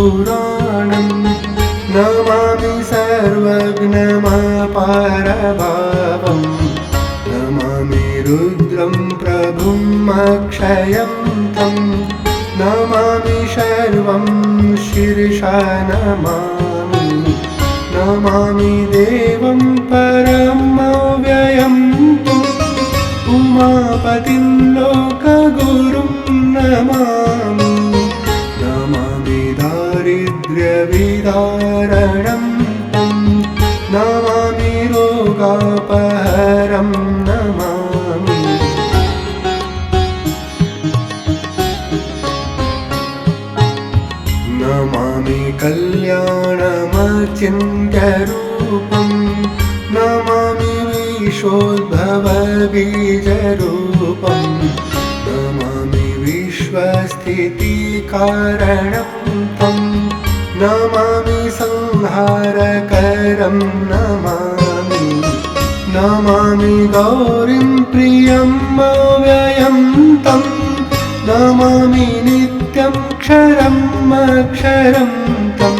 पुराणं नमामि सर्वज्ञमपारभावं नमामि रुद्रं प्रभुम् अक्षयं तं नमामि शर्वं शीर्षा नमामि नमामि देवं परमव्ययं उमापतिं लोकगुरुं नमामि नमामि दारिद्र्यविदारणं तं नमामि रोगापहरं नमामि नमामि कल्याणमचिन्त्यरूपं नमामि विश्वोद्भवबीजरूपं नमामि विश्वस्थितिकारणं तं नमामि संहारकरं नमामि नमामि गौरीं प्रियम् अव्ययं तं नमामि नित्यं क्षरम् अक्षरं तं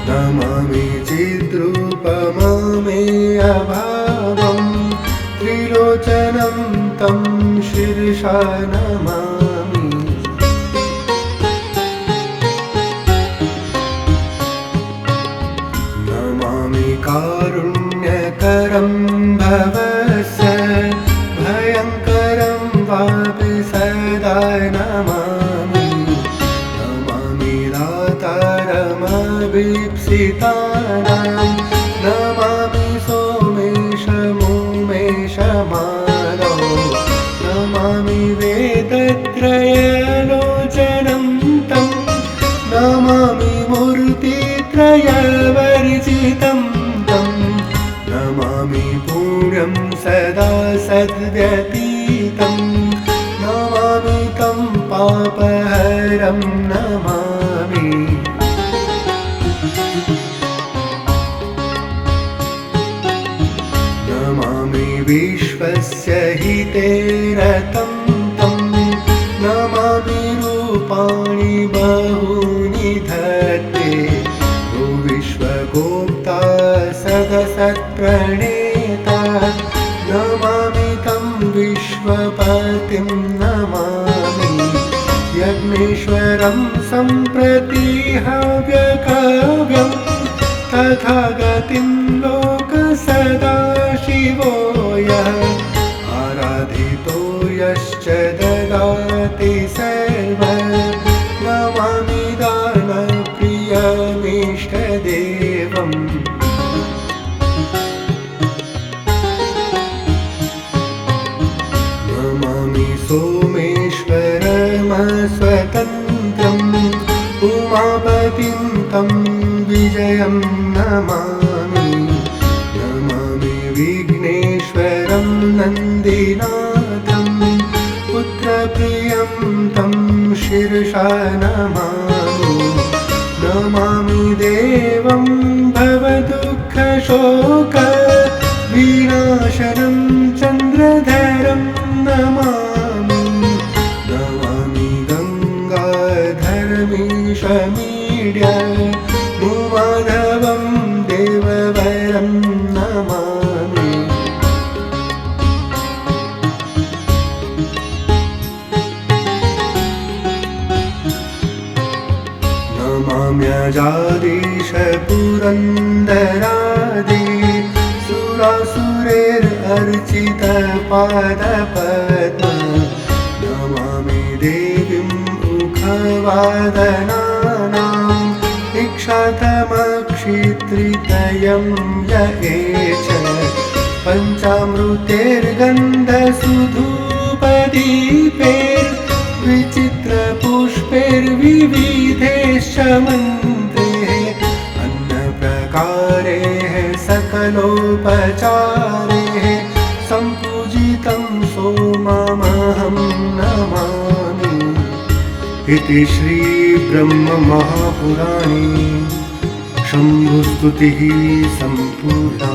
नमामि चिद्रूपममेयभावं त्रिलोचनं तं शीर्षा नमामि नमामि कारुण्यकरं भवस्य भयङ्करं वापि सदा नमामि नमामि दातारमभीप्सितानां नमामि सोमेशमुमेशमादौ नमामि वेदत्रयलोचनं तं नमामि मूर्तित्रयवर्जितं तं नमामि पुण्यं सदा सद्व्यतीतं नमामि तं पापहरं नमामि नमामि विश्वस्य हिते रतं तं नमामि रूपाणि बहूनि धत्ते यो विश्वगोप्ता सदसत्प्रणेता नमामि तं विश्वपतिं नमामि यज्ञेश्वरं सम्प्रति हव्यकव्यं तथागतिं लोकसदाशिवो यः आराधितो यश्च ददाति सर्वं नमामि दानप्रियमीष्टदेवम् नमामि सोमेश्वरमस्वतन्त्रम् उमापतिं तं विजयं नमामि नमामि विघ्नेश्वरं नन्दिनाथं पुत्रप्रियं तं शीर्षा नमामि नमामि देवं भवदुःखशोकविनाशनं चन्द्रधरं नमामि नमामि गङ्गाधरमीशमीड्य भूमाधवं देववरं नमामि नमाम्यजादीश पुरन्दरादि सुरासुरैरर्चितपादपद्म नमामि देवीं मुखवादनानाम् इक्षाथमक्षित्रितयं य एच पञ्चामृतैर्गन्धसुधूपदीपैर्विचित्रपुष्पैर्विविधैश्च मन्त्रैः अन्नप्रकारैः सकलोपचारैः सम्पूजितं सोममहं नमामि इति श्रीब्रह्ममहापुराणे शम्भुस्तुतिः सम्पूर्णा।